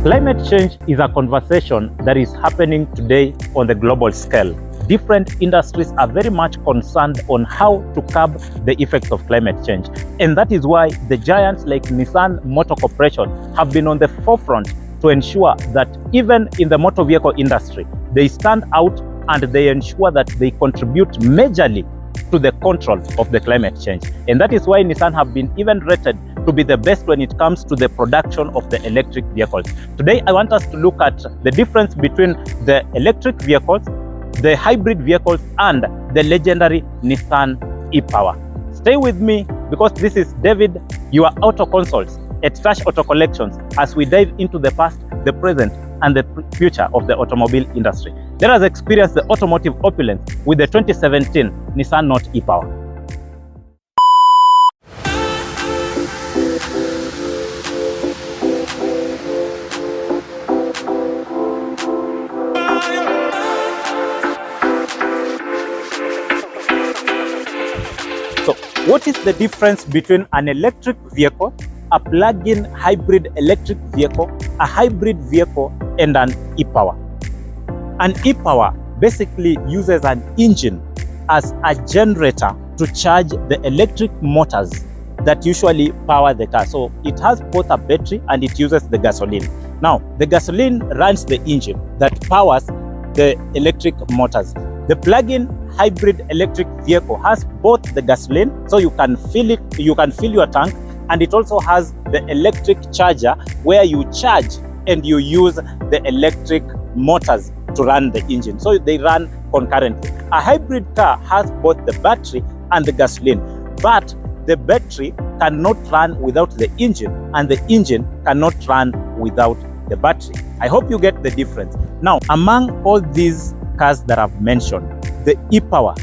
Climate change is a conversation that is happening today on the global scale. Different industries are very much concerned on how to curb the effects of climate change. And that is why the giants like Nissan Motor Corporation have been on the forefront to ensure that even in the motor vehicle industry, they stand out and they ensure that they contribute majorly to the control of the climate change. And that is why Nissan have been even rated to be the best when it comes to the production of the electric vehicles. Today, I want us to look at the difference between the electric vehicles, the hybrid vehicles, and the legendary Nissan E-power. Stay with me because this is David, your auto consults at Trash Auto Collections, as we dive into the past, the present, and the future of the automobile industry. Let us experience the automotive opulence with the 2017 Nissan Note E-power. So, what is the difference between an electric vehicle, a plug-in hybrid electric vehicle, a hybrid vehicle, and an E-power? An E-power basically uses an engine as a generator to charge the electric motors that usually power the car. So it has both a battery and it uses the gasoline. Now, the gasoline runs the engine that powers the electric motors. The plug-in hybrid electric vehicle has both the gasoline, so you can fill your tank, and it also has the electric charger where you charge and you use the electric motors to run the engine. So they run concurrently. A hybrid car has both the battery and the gasoline, but the battery cannot run without the engine, and the engine cannot run without the battery. I hope you get the difference. Now, among all these cars that I've mentioned, the E-power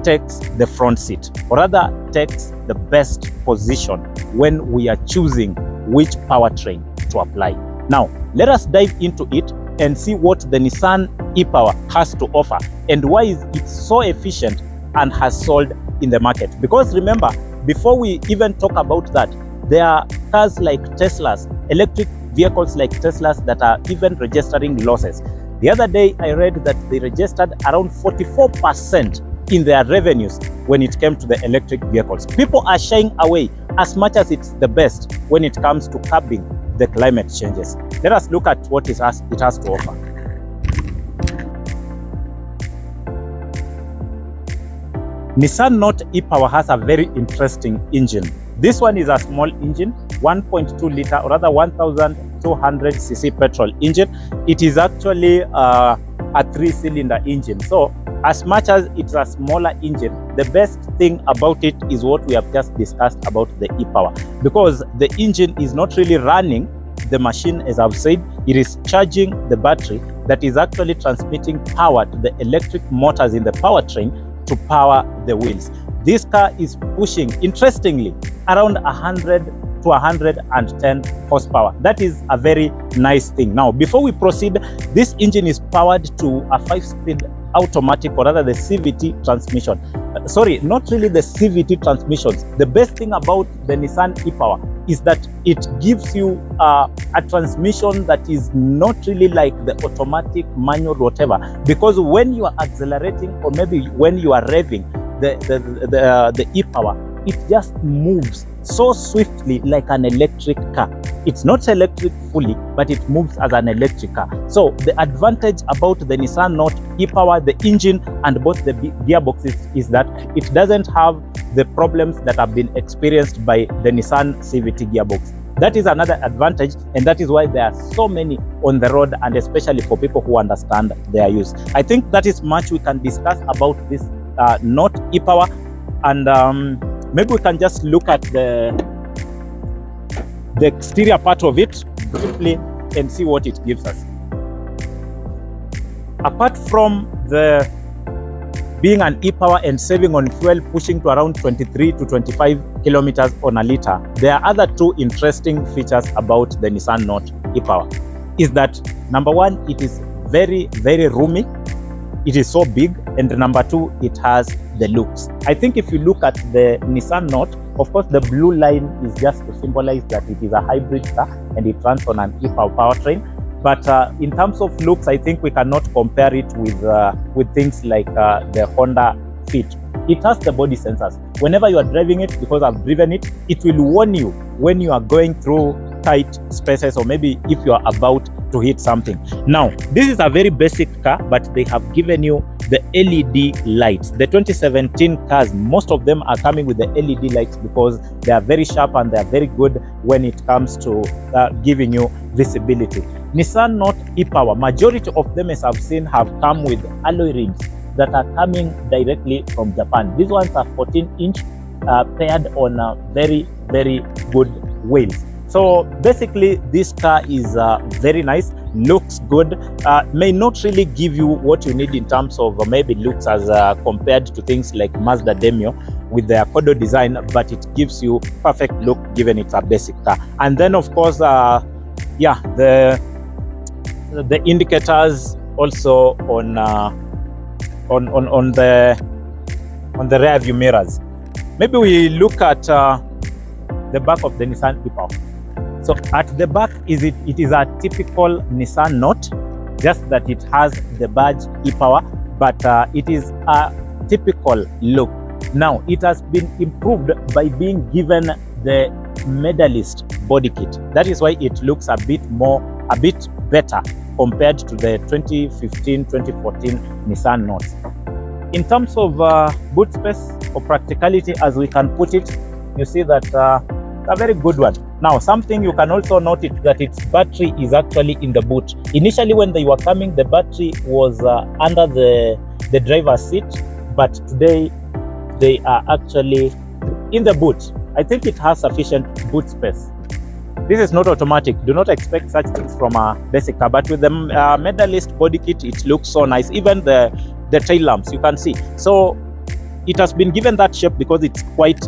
takes the front seat, or rather takes the best position when we are choosing which powertrain to apply. Now, let us dive into it and see what the Nissan E-power has to offer and why it's so efficient and has sold in the market. Because remember, before we even talk about that, there are cars like Teslas, electric vehicles like Teslas that are even registering losses. The other day, I read that they registered around 44% in their revenues when it came to the electric vehicles. People are shying away as much as it's the best when it comes to curbing the climate changes. Let us look at what it has to offer. Nissan Note E-power has a very interesting engine. This one is a small engine, 1.2 liter, or rather 1,200cc petrol engine. It is actually a 3-cylinder engine. So as much as it's a smaller engine, the best thing about it is what we have just discussed about the E-power, because the engine is not really running the machine. As I've said, it is charging the battery that is actually transmitting power to the electric motors in the powertrain to power the wheels. This car is pushing, interestingly, around 100 to 110 horsepower. That is a very nice thing. Now, before we proceed, this engine is powered to a 5-speed automatic, or rather the CVT transmission. Sorry, not really the CVT transmissions. The best thing about the Nissan E-power is that it gives you a transmission that is not really like the automatic, manual, whatever. Because when you are accelerating, or maybe when you are revving the E-power, it just moves so swiftly like an electric car. It's not electric fully, but it moves as an electric car. So the advantage about the Nissan Note E-power, the engine and both the gearboxes, is that it doesn't have the problems that have been experienced by the Nissan CVT gearbox. That is another advantage, and that is why there are so many on the road, and especially for people who understand their use. I think that is much we can discuss about this Note E-power, and maybe we can just look at the exterior part of it briefly and see what it gives us. Apart from the being an E-power and saving on fuel, pushing to around 23 to 25 kilometers on a liter, there are other two interesting features about the Nissan Note E-power. Is that number one, it is very, very roomy. It is so big. And number two, it has the looks. I think if you look at the Nissan Note, of course, the blue line is just to symbolize that it is a hybrid car and it runs on an E-power powertrain. But in terms of looks, I think we cannot compare it with things like the Honda Fit. It has the body sensors. Whenever you are driving it, because I've driven it, it will warn you when you are going through tight spaces, or maybe if you are about to hit something. Now, this is a very basic car, but they have given you the LED lights. The 2017 cars, most of them are coming with the LED lights because they are very sharp and they are very good when it comes to giving you visibility. Nissan Note E-power, majority of them, as I've seen, have come with alloy rims that are coming directly from Japan. These ones are 14-inch paired on very, very good wheels. So basically, this car is very nice, looks good, may not really give you what you need in terms of maybe looks as compared to things like Mazda Demio with their Kodo design, but it gives you perfect look given it's a basic car. And then of course, yeah, the indicators also on the rear view mirrors. Maybe we look at the back of the Nissan E-power. So at the back, it is a typical Nissan Note, just that it has the badge E-power, but it is a typical look. Now, it has been improved by being given the medalist body kit. That is why it looks a bit better compared to the 2015-2014 Nissan Notes. In terms of boot space or practicality, as we can put it, you see that a very good one. Now, something you can also note it that its battery is actually in the boot. Initially, when they were coming, the battery was under the driver's seat, but today they are actually in the boot. I think it has sufficient boot space. This is not automatic. Do not expect such things from a basic car, but with the medalist body kit, it looks so nice. Even the tail lamps, you can see. So it has been given that shape because it's quite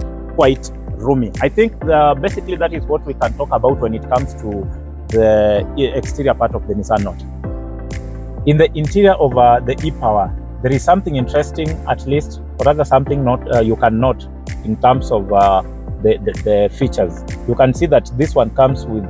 roomy. I think basically that is what we can talk about when it comes to the exterior part of the Nissan Note. In the interior of the E-power, there is something interesting, at least, or rather something you can note in terms of the features. You can see that this one comes with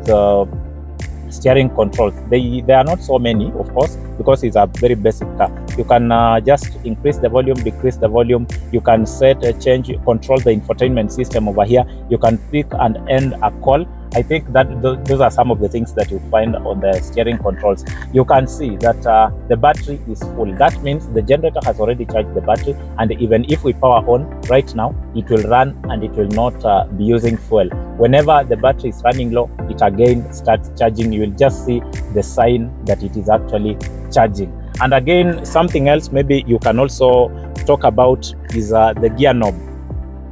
steering controls. They are not so many, of course, because it's a very basic car. You can just increase the volume, decrease the volume. You can control the infotainment system over here. You can pick and end a call. I think that those are some of the things that you find on the steering controls. You can see that the battery is full. That means the generator has already charged the battery, and even if we power on right now, it will run and it will not be using fuel. Whenever the battery is running low, it again starts charging. You will just see the sign that it is actually charging. And again, something else maybe you can also talk about is the gear knob.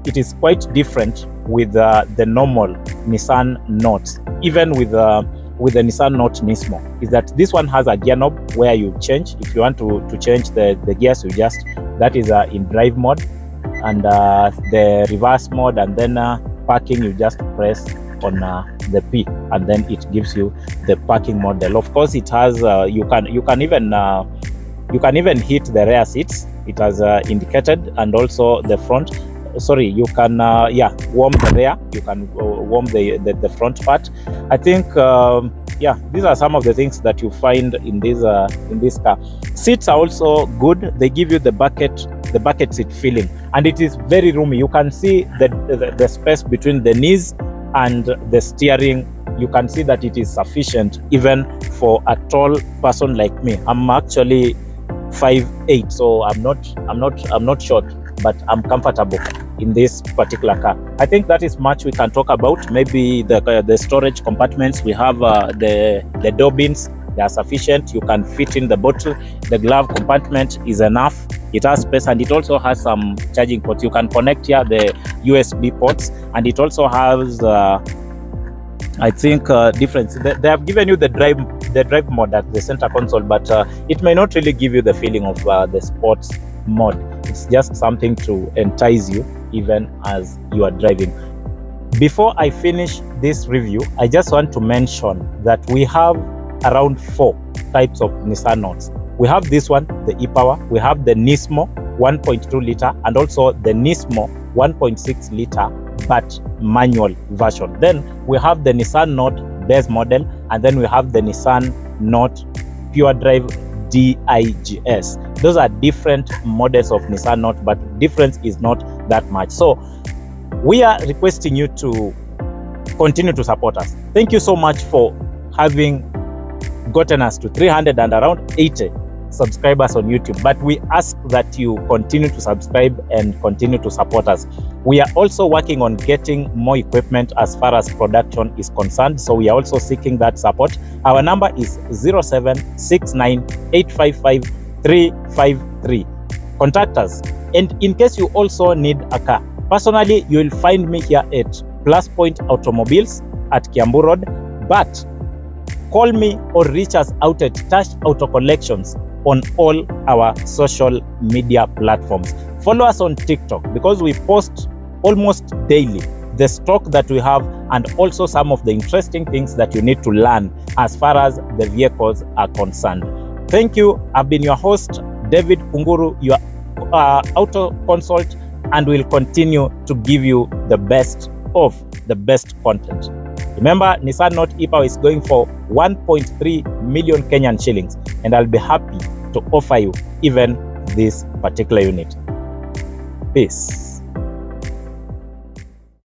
It is quite different with the normal Nissan Notes, even with the Nissan Note Nismo, is that this one has a gear knob where you change. If you want to change the gears, you just, that is in drive mode, and the reverse mode, and then parking, you just press on the P, and then it gives you the parking model. Of course, it has you can even hit the rear seats. It has indicated, and also the front. Sorry, you can warm the rear. You can warm the front part. I think these are some of the things that you find in this car. Seats are also good. They give you the bucket seat feeling, and it is very roomy. You can see the space between the knees and the steering. You can see that it is sufficient even for a tall person like me. I'm actually 5'8", so I'm not short, but I'm comfortable in this particular car. I think that is much we can talk about. Maybe the storage compartments, we have the door bins. They are sufficient. You can fit in the bottle. The glove compartment is enough. It has space, and it also has some charging ports. You can connect here the USB ports, and it also has I think difference. They have given you the drive mode at the center console, but it may not really give you the feeling of the sports mode. It's just something to entice you even as you are driving. Before I finish this review, I just want to mention that we have around 4 types of Nissan Notes. We have this one, the E-power. We have the Nismo 1.2 liter, and also the Nismo 1.6 liter but manual version. Then we have the Nissan Note base model, and then we have the Nissan Note Pure Drive DIGS. Those are different models of Nissan Note, but difference is not that much. So we are requesting you to continue to support us. Thank you so much for having gotten us to 300 and around 80 subscribers on YouTube, but we ask that you continue to subscribe and continue to support us. We are also working on getting more equipment as far as production is concerned, so we are also seeking that support. Our number is 0769855353. Contact us. And in case you also need a car, personally, you will find me here at Plus Point Automobiles at Kiambu Road, but call me or reach us out at Touch Auto Collections on all our social media platforms. Follow us on TikTok because we post almost daily the stock that we have and also some of the interesting things that you need to learn as far as the vehicles are concerned. Thank you. I've been your host, David Kunguru, your auto consult, and will continue to give you the best of the best content. Remember, Nissan Note E-power is going for 1.3 million Kenyan shillings, and I'll be happy to offer you even this particular unit. Peace.